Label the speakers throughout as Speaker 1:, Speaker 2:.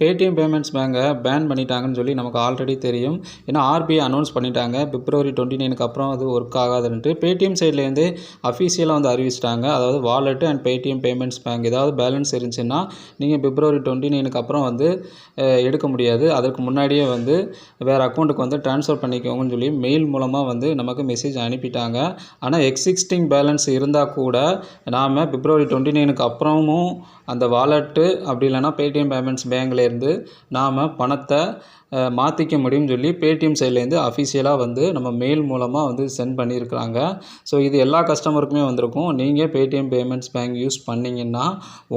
Speaker 1: Paytm payments பேங்கை pan பண்ணிட்டாங்கன்னு சொல்லி நமக்கு ஆல்ரெடி தெரியும். ஏன்னா ஆர்பிஐ அனௌன்ஸ் பண்ணிட்டாங்க பிப்ரவரி 29க்கு அப்புறம் அது ஒர்க் ஆகாதுன்ட்டு. பேடிஎம் சைட்லேருந்து அஃபீஷியலாக வந்து அறிவிச்சிட்டாங்க. அதாவது wallet and Paytm payments bank ஏதாவது பேலன்ஸ் இருந்துச்சுன்னா நீங்கள் பிப்ரவரி 29க்கு அப்புறம் வந்து எடுக்க முடியாது. அதற்கு முன்னாடியே வந்து வேறு அக்கௌண்ட்டுக்கு வந்து ட்ரான்ஸ்ஃபர் பண்ணிக்கோங்கன்னு சொல்லி மெயில் மூலமாக வந்து நமக்கு மெசேஜ் அனுப்பிட்டாங்க. ஆனால் எக்ஸிஸ்டிங் பேலன்ஸ் இருந்தால் கூட நாம் பிப்ரவரி 29க்கு அப்புறமும் அந்த வாலெட்டு அப்படி இல்லைனா பேடிஎம் பேமெண்ட்ஸ் பேங்க்லேருந்து நாம் பணத்தை மாற்றிக்க முடியும்னு சொல்லி பேடிஎம் சைட்லேருந்து அஃபிஷியலாக வந்து நம்ம மெயில் மூலமாக வந்து சென்ட் பண்ணியிருக்கிறாங்க. ஸோ இது எல்லா கஸ்டமருக்குமே வந்திருக்கும். நீங்கள் பேடிஎம் பேமெண்ட்ஸ் பேங்க் யூஸ் பண்ணிங்கன்னா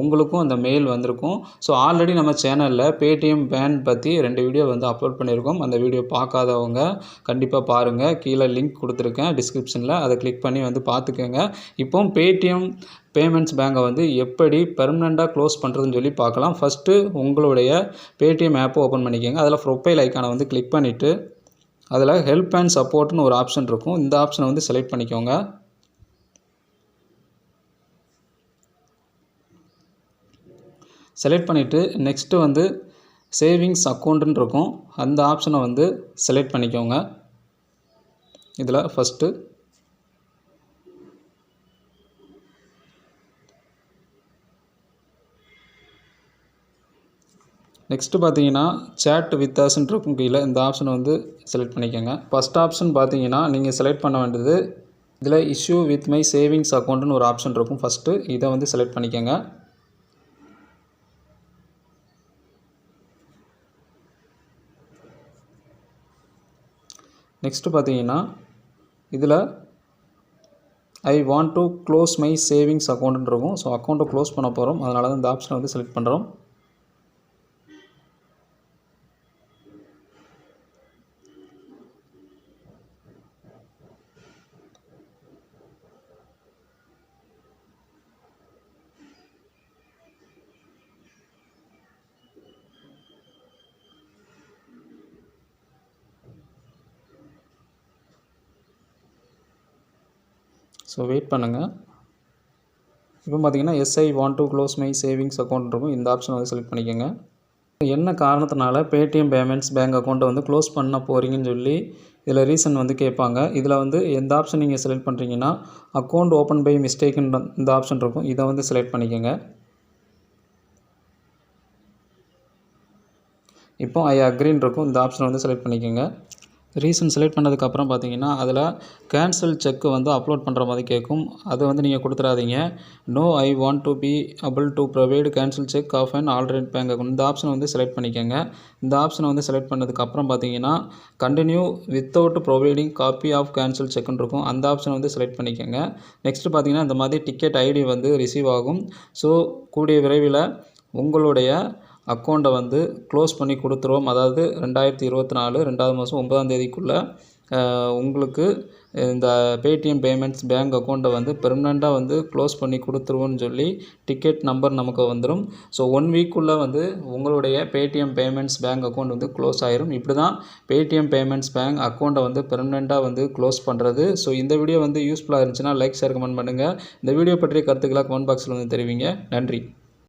Speaker 1: உங்களுக்கும் அந்த மெயில் வந்திருக்கும். ஸோ ஆல்ரெடி நம்ம சேனலில் பேடிஎம் பேன் பற்றி 2 வீடியோ வந்து அப்லோட் பண்ணியிருக்கோம். அந்த வீடியோ பார்க்காதவங்க கண்டிப்பாக பாருங்கள். கீழே லிங்க் கொடுத்துருக்கேன் டிஸ்கிரிப்ஷனில், அதை கிளிக் பண்ணி வந்து பார்த்துக்கோங்க. இப்போ பேடிஎம் பேமெண்ட்ஸ் பேங்கை வந்து எப்படி பெர்மனெண்ட்டாக க்ளோஸ் பண்ணுறதுன்னு சொல்லி பார்க்கலாம். ஃபஸ்ட்டு உங்களுடைய பேடிஎம் ஆப்பை ஓப்பன் பண்ணிக்கோங்க. அதில் ப்ரொஃபைல் ஐக்கானை வந்து கிளிக் பண்ணிவிட்டு அதில் ஹெல்ப் அண்ட் சப்போர்ட்னு ஒரு ஆப்ஷன் இருக்கும். இந்த ஆப்ஷனை வந்து செலக்ட் பண்ணிக்கோங்க. செலக்ட் பண்ணிவிட்டு நெக்ஸ்ட்டு வந்து சேவிங்ஸ் அக்கௌண்ட்டுன்னு இருக்கும். அந்த ஆப்ஷனை வந்து செலக்ட் பண்ணிக்கோங்க. இதில் ஃபஸ்ட்டு நெக்ஸ்ட்டு பார்த்தீங்கன்னா சேட் வித் அஸ்ன்னு இருக்கும். கீழே இந்த ஆப்ஷனை வந்து செலக்ட் பண்ணிக்கோங்க. ஃபஸ்ட் ஆப்ஷன் பார்த்தீங்கன்னா நீங்கள் செலக்ட் பண்ண வேண்டியது இதில் இஷ்யூ வித் மை சேவிங்ஸ் அக்கௌண்ட்டுன்னு ஒரு ஆப்ஷன் இருக்கும். ஃபஸ்ட்டு இதை வந்து செலக்ட் பண்ணிக்கோங்க. நெக்ஸ்ட்டு பார்த்தீங்கன்னா இதில் I want to close my savings அக்கௌண்ட்டுன்னு இருக்கும். ஸோ அக்கௌண்ட்டை க்ளோஸ் பண்ண போகிறோம். அதனால தான் இந்த ஆப்ஷனை வந்து செலக்ட் பண்ணுறோம். ஸோ வெயிட் பண்ணுங்கள். இப்போ பார்த்தீங்கன்னா ஐ want to close my savings account இருக்கும். இந்த ஆப்ஷன் வந்து செலக்ட் பண்ணிக்கோங்க. என்ன காரணத்தினால பேடிஎம் பேமெண்ட்ஸ் பேங்க் அக்கௌண்ட்டை வந்து க்ளோஸ் பண்ண போகிறீங்கன்னு சொல்லி இதில் ரீசன் வந்து கேட்பாங்க. இதில் வந்து எந்த ஆப்ஷன் நீங்கள் செலக்ட் பண்ணுறீங்கன்னா அக்கௌண்ட் ஓப்பன் பை மிஸ்டேக்குன்ற இந்த ஆப்ஷன் இருக்கும். இதை வந்து செலக்ட் பண்ணிக்கோங்க. இப்போ ஐ அக்ரின்னு இருக்கும். இந்த ஆப்ஷனை வந்து செலக்ட் பண்ணிக்கோங்க. ரீசன் செலக்ட் பண்ணதுக்கப்புறம் பார்த்தீங்கன்னா அதில் கேன்சல் செக்கு வந்து அப்லோட் பண்ணுற மாதிரி கேட்கும். அதை வந்து நீங்கள் கொடுத்துடாதீங்க. No I want to be able to provide cancel cheque of and alternate bank account. இந்த ஆப்ஷனை வந்து செலக்ட் பண்ணிக்கோங்க. இந்த ஆப்ஷனை வந்து செலக்ட் பண்ணதுக்கப்புறம் பார்த்தீங்கன்னா continue without providing copy of cancel செக்குன்னு இருக்கும். அந்த ஆப்ஷனை வந்து செலக்ட் பண்ணிக்கோங்க. நெக்ஸ்ட்டு பார்த்தீங்கன்னா இந்த மாதிரி டிக்கெட் ஐடி வந்து ரிசீவ் ஆகும். ஸோ கூடிய விரைவில் உங்களுடைய அக்கௌண்ட்டை வந்து க்ளோஸ் பண்ணி கொடுத்துருவோம். அதாவது 2024 2வது மாதம் 9ஆம் தேதிக்குள்ளே உங்களுக்கு இந்த பேடிஎம் பேமெண்ட்ஸ் பேங்க் அக்கௌண்ட்டை வந்து பெர்மனெண்ட்டாக வந்து க்ளோஸ் பண்ணி கொடுத்துருவோன்னு சொல்லி டிக்கெட் நம்பர் நமக்கு வந்துடும். ஸோ 1 வீக்குள்ளே வந்து உங்களுடைய பேடிஎம் பேமெண்ட்ஸ் பேங்க் அக்கௌண்ட் வந்து க்ளோஸ் ஆயிரும். இப்படி தான் பேடிஎம் பேமெண்ட்ஸ் பேங்க் அக்கௌண்ட்டை வந்து பெர்மனெண்ட்டாக வந்து க்ளோஸ் பண்ணுறது. ஸோ இந்த வீடியோ வந்து யூஸ்ஃபுல்லாக இருந்துச்சுன்னா லைக், ஷேர், கமெண்ட் பண்ணுங்கள். இந்த வீடியோ பற்றிய கருத்துக்களை கமெண்ட் பாக்ஸில் வந்து தெரிவிங்க. நன்றி.